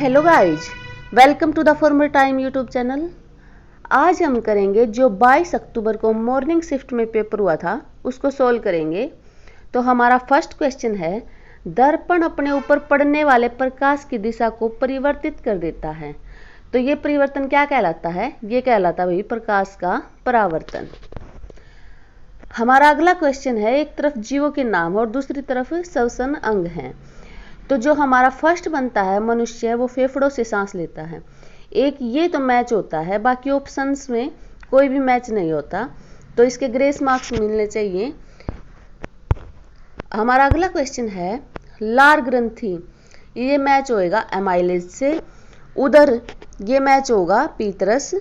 Hello guys, welcome to the former time YouTube channel. आज हम करेंगे जो 22 अक्टूबर को मॉर्निंग शिफ्ट में पेपर हुआ था उसको सोल्व करेंगे। तो हमारा फर्स्ट क्वेश्चन है, दर्पण अपने ऊपर पड़ने वाले प्रकाश की दिशा को परिवर्तित कर देता है। तो ये परिवर्तन क्या कहलाता है? ये कहलाता है भाई प्रकाश का परावर्तन। हमारा अगला क्वेश्चन है, एक तरफ जीवों के नाम और दूसरी तरफ श्वसन अंग हैं। तो जो हमारा फर्स्ट बनता है मनुष्य, वो फेफड़ों से सांस लेता है। एक ये तो मैच होता है, बाकी ऑप्शंस में कोई भी मैच नहीं होता, तो इसके ग्रेस मार्क्स मिलने चाहिए। हमारा अगला क्वेश्चन है, लार ग्रंथि ये मैच होएगा एमाइलेज से, उदर ये मैच होगा पीतरस,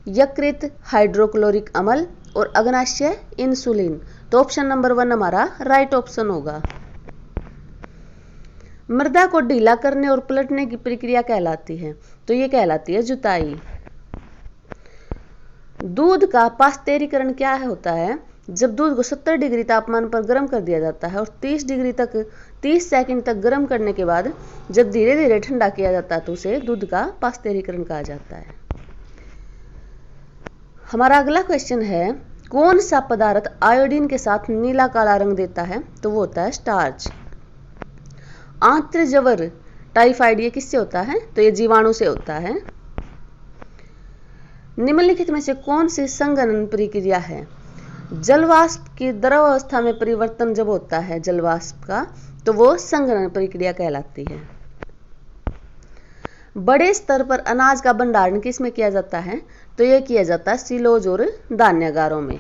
यकृत हाइड्रोक्लोरिक अम्ल और अग्नाशय इंसुलिन। तो ऑप्शन नंबर 1 हमारा राइट ऑप्शन होगा। मृदा को ढीला करने और पलटने की प्रक्रिया कहलाती है। तो ये कहलाती है जुताई। दूध का पास्तेरीकरण क्या होता है? जब दूध को 70 डिग्री तापमान पर गर्म कर दिया जाता है और 30 सेकंड तक गर्म करने के बाद जब धीरे धीरे ठंडा किया जाता है तो उसे दूध का पास्तेरीकरण कहा जाता है। हमारा अगला क्वेश्चन है, कौन सा पदार्थ आयोडीन के साथ नीला काला रंग देता है? तो वो होता है स्टार्च। आंत्रज्वर टाइफाइड ये किससे होता है? तो ये जीवाणु से होता है। निम्नलिखित में से कौन सी संघनन प्रक्रिया है? जलवाष्प की द्रव अवस्था में परिवर्तन जब होता है जलवाष्प का, तो वो संघनन प्रक्रिया कहलाती है। बड़े स्तर पर अनाज का भंडारण किस में किया जाता है? तो ये किया जाता है सिलोज और धान्यागारों में।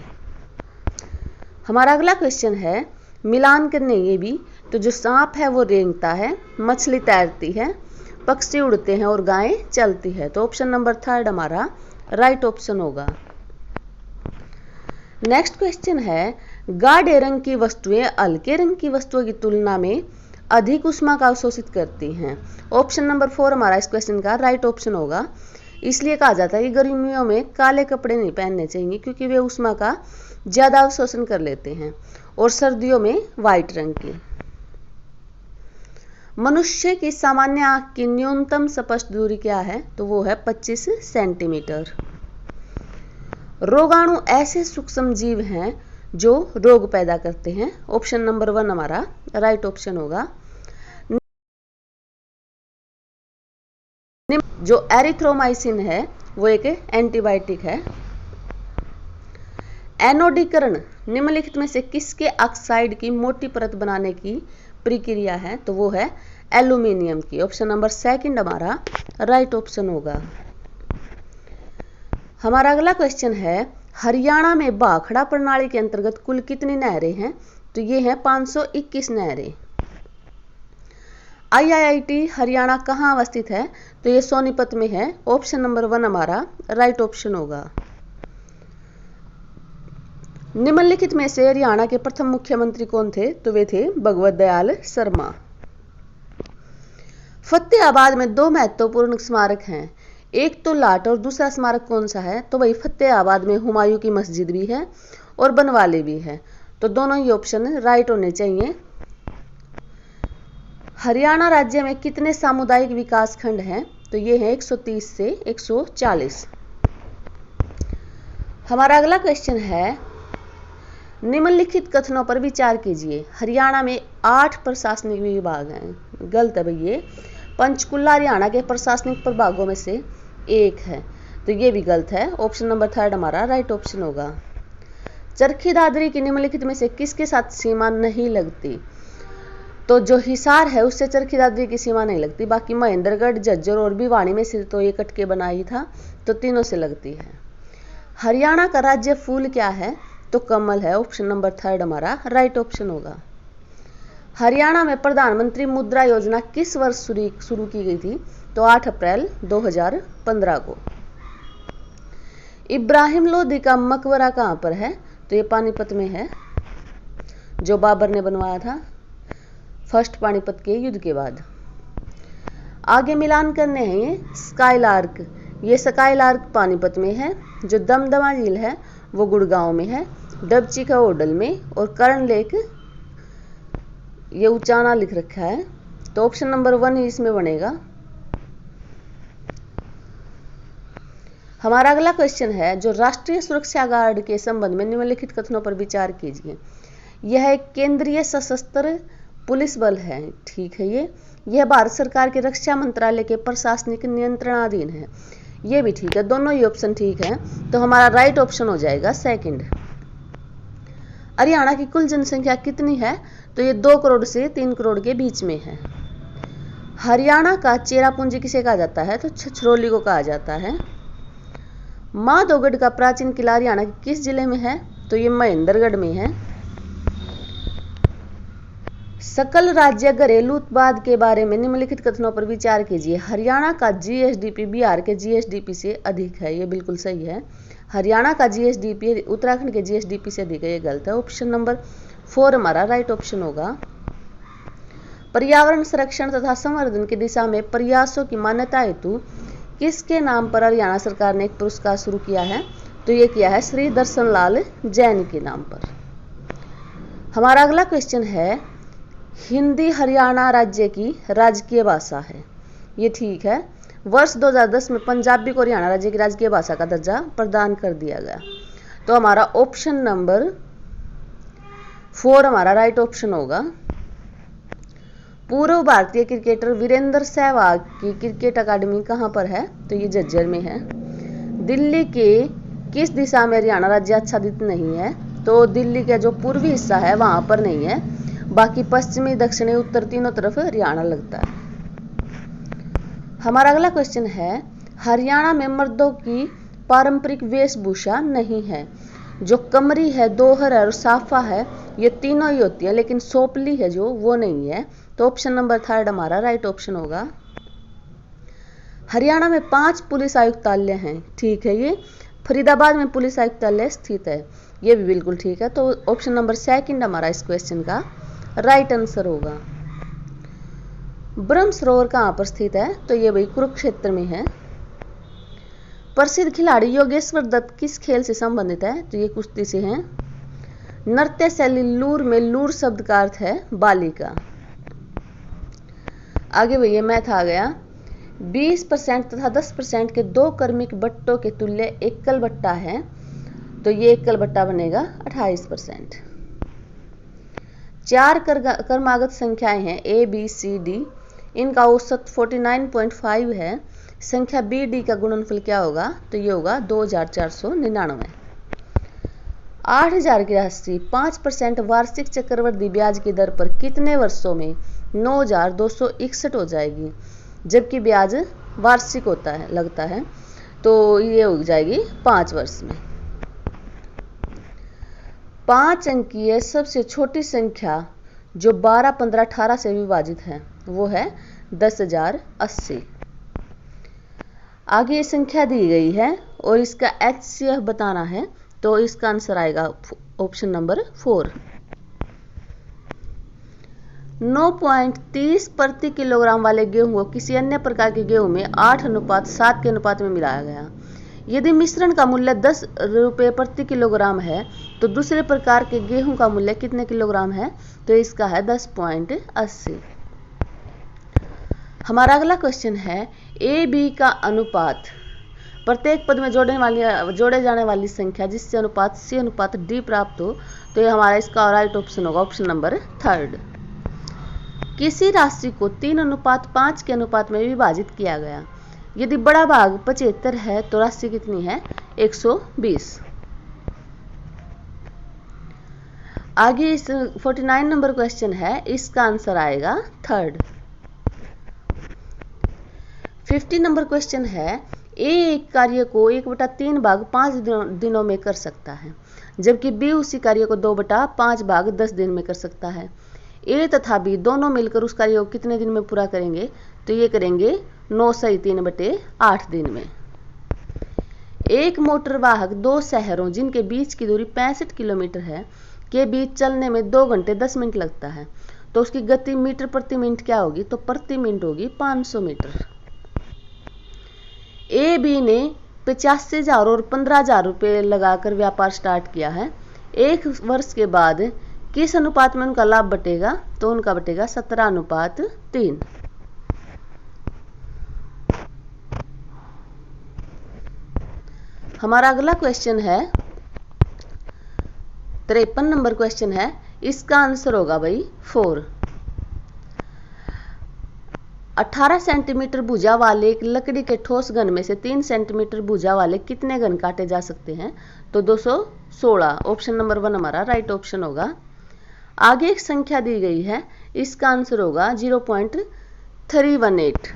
हमारा अगला क्वेश्चन है, मिलान करने ये भी, तो जो सांप है वो रेंगता है, मछली तैरती है, पक्षी उड़ते हैं और गायें चलती है। तो ऑप्शन नंबर 3 हमारा राइट ऑप्शन होगा। नेक्स्ट क्वेश्चन है, गाढ़े रंग की वस्तुएं हल्के रंग की वस्तुओं की तुलना में अधिक ऊष्मा का अवशोषित करती हैं। ऑप्शन नंबर 4 हमारा इस क्वेश्चन का राइट ऑप्शन होगा। इसलिए कहा जाता है कि गर्मियों में काले कपड़े नहीं पहनने चाहिए क्योंकि वे ऊष्मा का ज्यादा अवशोषण कर लेते हैं, और सर्दियों में व्हाइट रंग की। मनुष्य की सामान्य आंख की न्यूनतम स्पष्ट दूरी क्या है? तो वो है 25 सेंटीमीटर। रोगाणु ऐसे सूक्ष्म जीव हैं जो रोग पैदा करते हैं। ऑप्शन नंबर 1 हमारा राइट ऑप्शन होगा। जो एरिथ्रोमाइसिन है वो एक एंटीबायोटिक है। एनोडीकरण निम्नलिखित में से किसके ऑक्साइड की मोटी परत बनाने की प्रक्रिया है? तो वो है एल्यूमिनियम की। ऑप्शन नंबर 2 हमारा राइट ऑप्शन होगा। हमारा अगला क्वेश्चन है, हरियाणा में भाखड़ा प्रणाली के अंतर्गत कुल कितनी नहरें हैं? तो ये है 521 नहरें। IIT हरियाणा कहाँ अवस्थित है? तो ये सोनीपत में है। ऑप्शन नंबर 1 हमारा राइट ऑप्शन होगा। निम्नलिखित में से हरियाणा के प्रथम मुख्यमंत्री कौन थे? तो वे थे भगवत दयाल शर्मा। फतेहाबाद में 2 महत्वपूर्ण स्मारक हैं, एक तो लाट और दूसरा स्मारक कौन सा है? तो वही फतेहाबाद में हुमायूं की मस्जिद भी है और बनवाली भी है। तो दोनों ही ऑप्शन राइट होने चाहिए। हरियाणा राज्य में कितने सामुदायिक विकास खंड हैं? तो ये है 130 से 140। हमारा अगला क्वेश्चन है, निम्नलिखित कथनों पर विचार कीजिए। हरियाणा में 8 प्रशासनिक विभाग हैं। गलत है भैया, पंचकुला हरियाणा के प्रशासनिक प्रभागों में से एक है, तो ये भी गलत है। ऑप्शन नंबर 3 हमारा राइट ऑप्शन होगा। चरखी दादरी की निम्नलिखित में से किसके साथ सीमा नहीं लगती? तो जो हिसार है उससे चरखी दादरी की सीमा नहीं लगती, बाकी महेंद्रगढ़, झज्जर और भिवानी में से तो ये कट के बना ही था, तो तीनों से लगती है। हरियाणा का राज्य फूल क्या है? तो कमल है। ऑप्शन नंबर 3 हमारा राइट ऑप्शन होगा। हरियाणा में प्रधानमंत्री मुद्रा योजना किस वर्ष शुरू की गई थी? तो 8 अप्रैल 2015 को। इब्राहिम लोदी का मकबरा कहां पर है? तो ये पानीपत में है, जो बाबर ने बनवाया था फर्स्ट पानीपत के युद्ध के बाद। आगे मिलान करने हैं ये स्काईलार्क। ये स्काईलार्क पानीपत में है, जो दमदमा झील है वो गुड़गांव में है, डबची का होडल में, और कर्ण लेक ये उचाना लिख रखा है। तो ऑप्शन नंबर 1 ही इसमें बनेगा। हमारा अगला क्वेश्चन है, जो राष्ट्रीय सुरक्षा गार्ड के संबंध में निम्नलिखित कथनों पर विचार कीजिए। यह एक केंद्रीय सशस्त्र पुलिस बल है, ठीक है। यह भारत सरकार के रक्षा मंत्रालय के प्रशासनिक नियंत्रणाधीन है, ये भी ठीक है, दोनों ही ऑप्शन ठीक है। तो हमारा राइट ऑप्शन हो जाएगा सेकंड। हरियाणा की कुल जनसंख्या कितनी है? तो ये 2 करोड़ से 3 करोड़ के बीच में है। हरियाणा का चेरापूंजी किसे कहा जाता है? तो छछरौली को कहा जाता है। माधोगढ़ का प्राचीन किला हरियाणा के किस जिले में है? तो ये महेंद्रगढ़ में है। सकल राज्य घरेलू उत्पाद के बारे में निम्नलिखित कथनों पर विचार कीजिए। हरियाणा का जीएसडीपी बिहार के जीएसडीपी से अधिक है, ये बिल्कुल सही है। हरियाणा का जीएसडीपी उत्तराखंड के जीएसडीपी से अधिक है, ये गलत है। ऑप्शन नंबर 4 हमारा राइट ऑप्शन होगा। पर्यावरण संरक्षण तथा संवर्धन की दिशा में प्रयासों की मान्यता हेतु किसके नाम पर हरियाणा सरकार ने एक पुरस्कार शुरू किया है? तो ये किया है श्री दर्शन लाल जैन के नाम पर। हमारा अगला क्वेश्चन है, हिंदी हरियाणा राज्य की राजकीय भाषा है, ये ठीक है। वर्ष 2010 में पंजाबी को हरियाणा राज्य की राजकीय भाषा का दर्जा प्रदान कर दिया गया। तो हमारा ऑप्शन नंबर 4 हमारा राइट ऑप्शन होगा। पूर्व भारतीय क्रिकेटर वीरेंद्र सहवाग की क्रिकेट अकादमी कहां पर है? तो ये झज्जर में है। दिल्ली के किस दिशा में हरियाणा राज्य आच्छादित नहीं है? तो दिल्ली का जो पूर्वी हिस्सा है वहां पर नहीं है, बाकी पश्चिमी दक्षिणी उत्तर तीनों तरफ हरियाणा लगता है। हमारा अगला क्वेश्चन है, हरियाणा में मर्दों की पारंपरिक वेशभूषा नहीं है। जो कमरी है, दोहर है और साफा है, ये तीनों ही होती है, लेकिन सोपली है जो, वो नहीं है। तो ऑप्शन नंबर 3 हमारा राइट ऑप्शन होगा। हरियाणा में 5 पुलिस आयुक्तालय हैं, ठीक है। ये फरीदाबाद में पुलिस आयुक्तालय स्थित है, ये भी बिल्कुल ठीक है। तो ऑप्शन नंबर 2 हमारा इस क्वेश्चन का राइट आंसर होगा। ब्रह्म सरोवर कहां पर स्थित है? तो ये भाई कुरुक्षेत्र में है। प्रसिद्ध खिलाड़ी योगेश्वर दत्त किस खेल से संबंधित है? तो ये कुश्ती से हैं। नृत्य शैली लूर में लूर शब्द का अर्थ है बालिका। आगे भैया मैथ आ गया। 20% तथा 10% के 2 क्रमिक बट्टों के तुल्य एकल बट्टा है, तो ये एकल बट्टा बनेगा 28%। 4 क्रमागत संख्याएं हैं A B C D, इनका औसत 49.5 है। संख्या B D का गुणनफल क्या होगा? तो ये होगा 2499। 8000 की राशि 5% वार्षिक चक्रवृद्धि ब्याज की दर पर कितने वर्षों में 9261 हो जाएगी? जबकि ब्याज वार्षिक होता है, लगता है, तो ये हो जाएगी 5 वर्ष में। 5 अंकीय सबसे छोटी संख्या जो 12, 15, 18 से विभाजित है वो है 10,080। आगे ये संख्या दी गई है और इसका HCF बताना है, तो इसका आंसर आएगा ऑप्शन नंबर 4। 9.30 प्रति किलोग्राम वाले गेहूं को किसी अन्य प्रकार के गेहूं में 8:7 के अनुपात में मिलाया गया। यदि मिश्रण का मूल्य 10 रुपये प्रति किलोग्राम है तो दूसरे प्रकार के गेहूं का मूल्य कितने किलोग्राम है? तो इसका है 10.80। हमारा अगला क्वेश्चन है, A B का अनुपात प्रत्येक पद में जोड़े जाने वाली संख्या जिससे अनुपात C/D प्राप्त हो, तो ये हमारा इसका राइट ऑप्शन होगा, ऑप्शन नंबर 3। किसी राशि को 3:5 के अनुपात में विभाजित किया गया। यदि बड़ा भाग 75 है तो राशि कितनी है? 120। आगे इस 49 नंबर क्वेश्चन है, इसका आंसर आएगा 3rd। 50 नंबर क्वेश्चन है, A एक कार्य को 1/3 भाग 5 दिनों में कर सकता है, जबकि B उसी कार्य को 2/5 भाग 10 दिन में कर सकता है। A तथा B दोनों मिलकर उस कार्य को कितने दिन में पूरा करेंगे? तो ये करेंगे 9/3/8 दिन में। एक मोटर वाहक 2 शहरों जिनके बीच की दूरी 65 किलोमीटर है के बीच चलने में 2 घंटे 10 मिनट लगता है, तो उसकी गति मीटर प्रति मिनट क्या होगी? तो प्रति मिनट होगी 500 मीटर। A B ने 85,000 और 15,000 रुपये लगाकर व्यापार स्टार्ट किया है। 1 वर्ष के बाद किस अनुपात में उनका लाभ बटेगा? तो उनका बटेगा 17:3। हमारा अगला क्वेश्चन है 53 नंबर क्वेश्चन है, इसका आंसर होगा भाई 4। 18 सेंटीमीटर भुजा वाले एक लकड़ी के ठोस घन में से 3 सेंटीमीटर भुजा वाले कितने घन काटे जा सकते हैं? तो 216। ऑप्शन नंबर 1 हमारा राइट ऑप्शन होगा। आगे एक संख्या दी गई है, इसका आंसर होगा 0.318।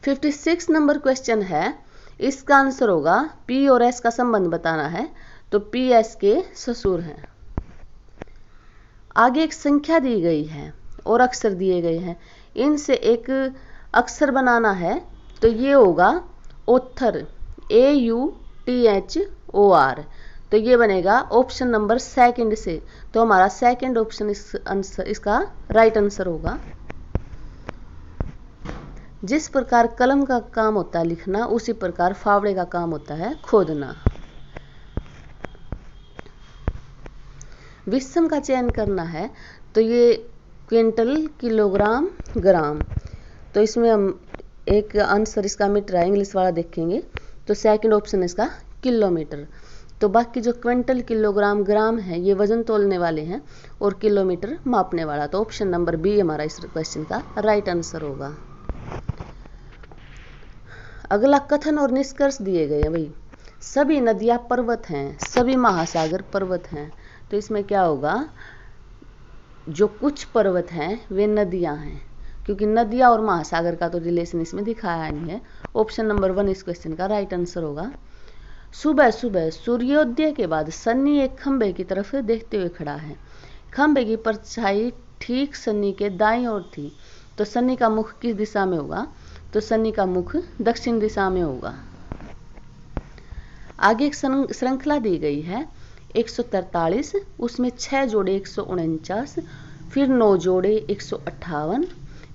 56 नंबर क्वेश्चन है, इसका आंसर होगा P और S का संबंध बताना है, तो P S के ससुर हैं। आगे एक संख्या दी गई है और अक्षर दिए गए हैं, इनसे एक अक्षर बनाना है, तो ये होगा ओथर, AUTHOR। तो ये बनेगा ऑप्शन नंबर सेकंड से, तो हमारा सेकंड ऑप्शन इसका राइट आंसर होगा। जिस प्रकार कलम का काम होता है लिखना, उसी प्रकार फावड़े का काम होता है खोदना। विषम का चयन करना है, तो ये क्विंटल, किलोग्राम, ग्राम। तो इसमें हम एक आंसर इसका मिट रहा है, इंग्लिश वाला देखेंगे, तो सेकंड ऑप्शन इसका किलोमीटर। तो बाकी जो क्विंटल, किलोग्राम, ग्राम है, ये वजन तोलने वाले हैं और किलोमीटर मापने वाला। तो ऑप्शन नंबर बी हमारा इस क्वेश्चन का राइट आंसर होगा। अगला कथन और निष्कर्ष दिए गए हैं भाई। सभी नदियां पर्वत हैं, सभी महासागर पर्वत हैं। तो इसमें क्या होगा, जो कुछ पर्वत हैं वे नदियां हैं, क्योंकि नदियां और महासागर का तो रिलेशन इसमें दिखाया नहीं है। ऑप्शन नंबर 1 इस क्वेश्चन का राइट आंसर होगा। सुबह सुबह सूर्योदय के बाद सन्नी एक खंबे की तरफ देखते हुए खड़ा है। खंबे की परछाई ठीक सन्नी के दाईं ओर थी, तो सन्नी का मुख किस दिशा में होगा? तो सन्नी का मुख दक्षिण दिशा में होगा। आगे एक श्रृंखला दी गई है 143, उसमें 6 जोड़े 149, फिर 9 जोड़े 158,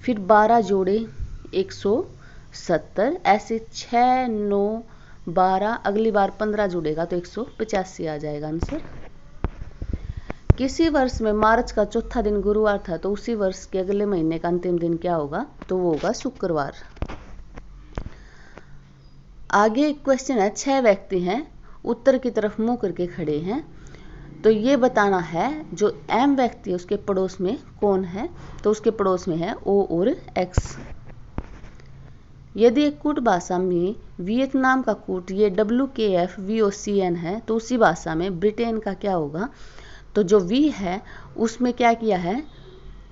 फिर 12 जोड़े 170, ऐसे 6, 9, 12, अगली बार 15 जुड़ेगा तो 185 आ जाएगा आंसर। किसी वर्ष में मार्च का चौथा दिन गुरुवार था, तो उसी वर्ष के अगले महीने का अंतिम दिन क्या होगा? तो वो होगा शुक्रवार। आगे एक क्वेश्चन है, 6 व्यक्ति हैं, उत्तर की तरफ मुंह करके खड़े हैं, तो ये बताना है जो M व्यक्ति है उसके पड़ोस में कौन है? तो उसके पड़ोस में है O और X। यदि एक कूट भाषा में वियतनाम का कूट ये WKFVOCN है, तो उसी भाषा में ब्रिटेन का क्या होगा? तो जो V है उसमें क्या किया है?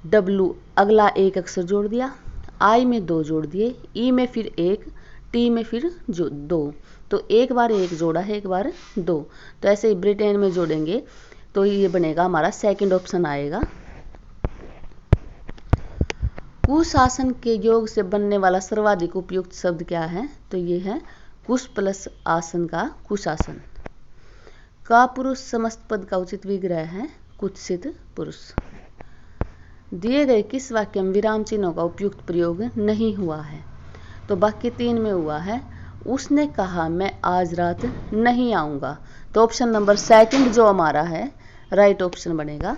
W अगला एक अक्षर जोड़ दिया, I में 2 जोड़ दिए, E में फिर 1, T में फिर 2, तो एक बार 1 जोड़ा है, एक बार 2, तो ऐसे ही ब्रिटेन में जोड़ेंगे तो ये बनेगा हमारा सेकंड ऑप्शन आएगा। कुशासन के योग से बनने वाला सर्वाधिक उपयुक्त शब्द क्या है? तो ये है कुश प्लस आसन का कुशासन। का पुरुष समस्त पद का उचित विग्रह है कुत्सित पुरुष। दिए गए किस वाक्य में विराम चिन्हों का उपयुक्त प्रयोग नहीं हुआ है? तो बाकी 3 में हुआ है। उसने कहा मैं आज रात नहीं आऊंगा, तो ऑप्शन नंबर सेकंड जो हमारा है राइट ऑप्शन बनेगा।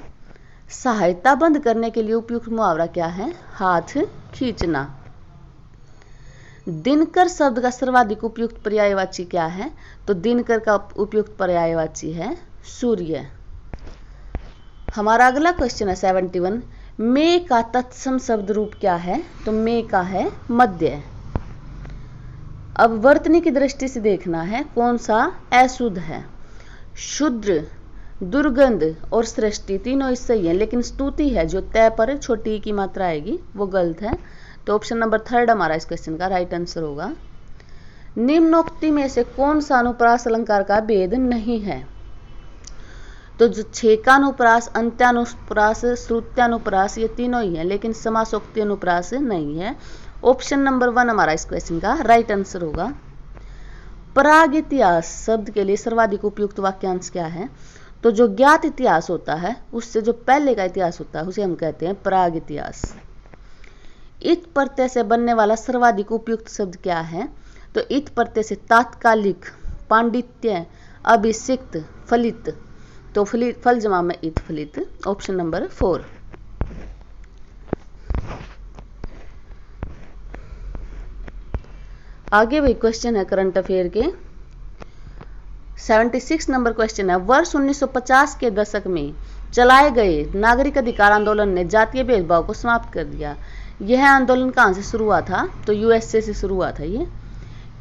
सहायता बंद करने के लिए उपयुक्त मुहावरा क्या है? हाथ खींचना। दिनकर शब्द का सर्वाधिक उपयुक्त पर्यायवाची क्या है? तो दिनकर का उपयुक्त पर्यायवाची है सूर्य। हमारा अगला क्वेश्चन है 71, मे का तत्सम शब्द रूप क्या है? तो मे का है मध्य। अब वर्तनी की दृष्टि से देखना है कौन सा अशुद्ध है। शुद्र, दुर्गंध और सृष्टि तीनों इससे ही है, लेकिन स्तुति है जो तय पर छोटी की मात्रा आएगी वो गलत है। तो ऑप्शन नंबर 3 हमारा इस क्वेश्चन का राइट आंसर होगा। निम्नोक्ति में से कौन सा अनुप्रास अलंकार का भेद नहीं है? तो जो छेकानुप्रास, अंत्यानुप्रास, श्रुत्यानुप्रास ये तीनों ही है, लेकिन समासोक्ति अनुप्रास नहीं है। ऑप्शन नंबर 1 हमारा इस क्वेश्चन का राइट आंसर होगा। प्राग इतिहास शब्द के लिए सर्वाधिक उपयुक्त वाक्यांश क्या है? तो जो ज्ञात इतिहास होता है उससे जो पहले का इतिहास होता है उसे हम कहते हैं प्राग इतिहास। इत प्रत्यय से बनने वाला सर्वाधिक उपयुक्त शब्द क्या है? तो इत प्रत्यय से तात्कालिक, पांडित्य, अभिषिक्त, फलित, तो फल जमा में इत फलित, ऑप्शन नंबर 4। आगे वही क्वेश्चन है करंट अफेयर के। 76 नंबर क्वेश्चन है, वर्ष 1950 के दशक में चलाए गए नागरिक अधिकार आंदोलन ने जातीय भेदभाव को समाप्त कर दिया। यह आंदोलन कहाँ से शुरू हुआ था? तो यूएसए से शुरू हुआ था ये।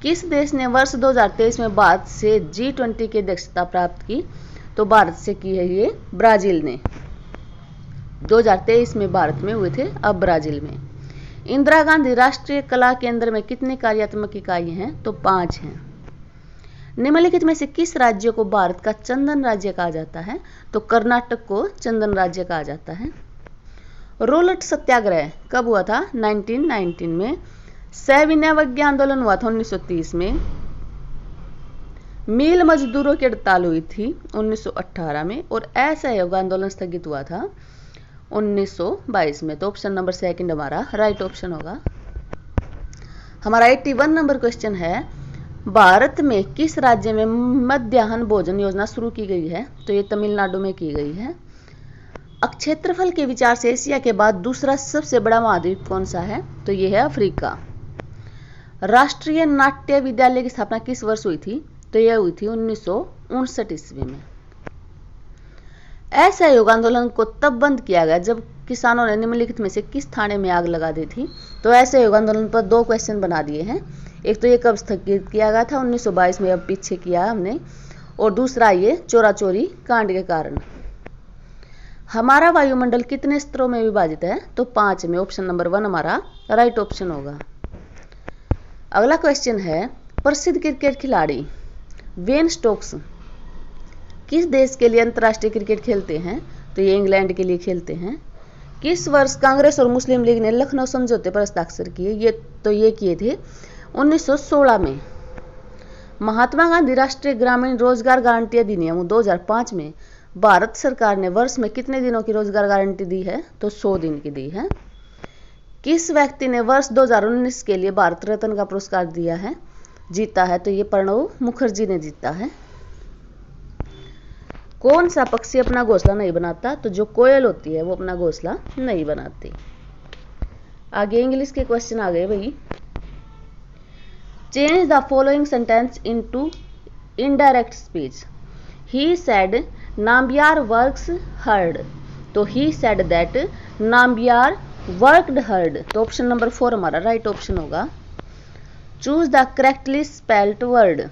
किस देश ने वर्ष 2023 में भारत से G20 की अध्यक्षता प्राप्त की? तो भारत से की है ये ब्राजील ने। 2023 में भारत में हुए थे, अब ब्राजील में। इंदिरा गांधी राष्ट्रीय कला केंद्र में कितने कार्यात्मक इकाई हैं? तो 5 हैं। निम्नलिखित में से किस राज्य को भारत का चंदन राज्य कहा जाता है? तो कर्नाटक को चंदन राज्य कहा जाता है। रोलट सत्याग्रह कब हुआ था? 1919 में। सविनय आंदोलन हुआ था 1930 में। मिल मजदूरों की हड़ताल हुई थी 1918 में। और असहयोग आंदोलन स्थगित हुआ था 1922 में। तो ऑप्शन नंबर सेकंड हमारा राइट ऑप्शन होगा। हमारा 81 नंबर क्वेश्चन है, भारत में किस राज्य में मध्याह्न भोजन योजना शुरू की गई है? तो ये तमिलनाडु में की गई है। क्षेत्रफल के विचार से एशिया के बाद दूसरा सबसे बड़ा महाद्वीप कौन सा है? तो ये है अफ्रीका। राष्ट्रीय नाट्य विद्यालय की स्थापना किस वर्ष हुई थी? तो यह हुई थी 1959 ईस्वी में। असहयोग आंदोलन को तब बंद किया गया जब किसानों ने निम्नलिखित में से किस थाने में आग लगा दी थी? तो असहयोग आंदोलन पर 2 क्वेश्चन बना दिए हैं। एक तो ये कब स्थगित किया गया था? 1922 में, अब पीछे किया हमने। और दूसरा ये चोरा चोरी कांड के कारण। हमारा वायुमंडल कितने स्तरों में विभाजित है? तो 5 में। ऑप्शन नंबर 1 हमारा राइट ऑप्शन होगा। अगला क्वेश्चन है, प्रसिद्ध क्रिकेट खिलाड़ी वेन स्टोक्स किस देश के लिए अंतर्राष्ट्रीय क्रिकेट खेलते हैं? तो ये इंग्लैंड के लिए खेलते हैं। किस वर्ष कांग्रेस और मुस्लिम लीग ने लखनऊ समझौते पर हस्ताक्षर किए? ये किए थे 1916 में। महात्मा गांधी राष्ट्रीय ग्रामीण रोजगार गारंटी अधिनियम 2005 में भारत सरकार ने वर्ष में कितने दिनों की रोजगार गारंटी दी है? तो 100 दिन की दी है। किस व्यक्ति ने वर्ष 2019 के लिए भारत रत्न का पुरस्कार दिया है, जीता है? तो ये प्रणब मुखर्जी ने जीता है। कौन सा पक्षी अपना घोंसला नहीं बनाता? तो जो कोयल होती है वो अपना घोंसला नहीं बनाती। आगे इंग्लिश के क्वेश्चन आ गए भाई। Change the following sentence into indirect speech. He said Nambiar works hard. तो he said that Nambiar worked hard. तो ऑप्शन नंबर 4 हमारा राइट ऑप्शन होगा। Choose the correctly spelled word.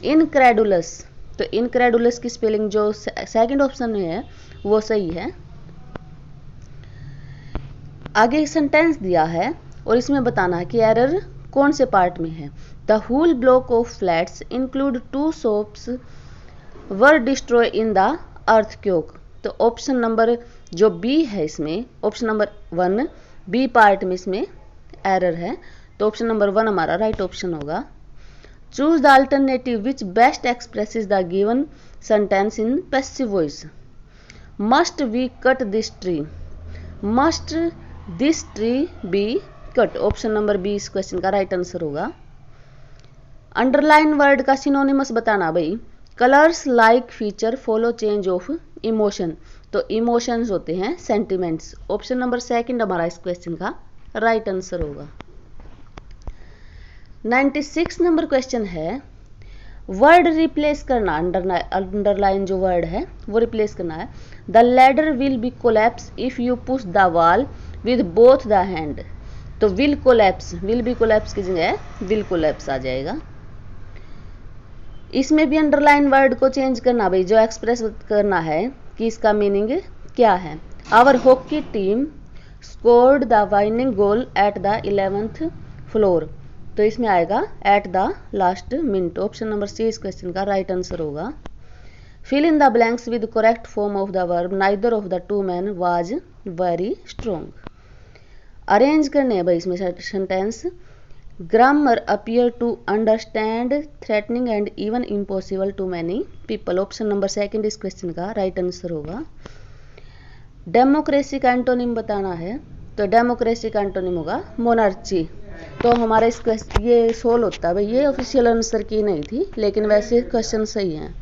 Incredulous. तो इनक्रेडुलस की स्पेलिंग जो सेकंड ऑप्शन में है वो सही है। आगे सेंटेंस दिया है और इसमें बताना है कि एरर कौन से पार्ट में है। The whole block of flats include 2 shops were destroy in the earthquake. तो ऑप्शन नंबर जो बी है इसमें, ऑप्शन नंबर 1 बी पार्ट में इसमें एरर है। तो ऑप्शन नंबर 1 हमारा राइट ऑप्शन होगा। Choose the alternative which best expresses the given sentence in passive voice. Must we cut this tree. Must this tree be cut. Option number B इस question का right answer होगा। Underline word का synonymous बताना भाई। Colours like feature follow change of emotion. तो emotions होते हैं sentiments. Option number second हमारा इस क्वेश्चन का राइट आंसर होगा। 96 नंबर क्वेश्चन है, वर्ड रिप्लेस करना। अंडरलाइन जो वर्ड है वो रिप्लेस करना है। The ladder will be collapse if you push the wall with both the hand. तो will collapse, will be collapse की जगह विल कोलैप्स आ जाएगा। इसमें भी अंडरलाइन वर्ड को चेंज करना भाई, जो एक्सप्रेस करना है कि इसका मीनिंग क्या है। Our hockey team scored the winning goal at the 11th floor. तो इसमें आएगा at the last minute. Option number C इस क्वेश्चन का राइट आंसर होगा। Fill in the blanks with correct form of the verb neither of the 2 men was very strong. Arrange करने हैं भाई इसमें sentence. Grammar appear to understand threatening and even impossible to many people. Option number second इस question का right answer होगा। Democracy का antonym बताना है। तो डेमोक्रेसी का एंटोनिम होगा मोनार्ची। तो हमारा इस ये सोल्व होता है भाई। ये ऑफिशियल आंसर की नहीं थी लेकिन वैसे क्वेश्चन सही है।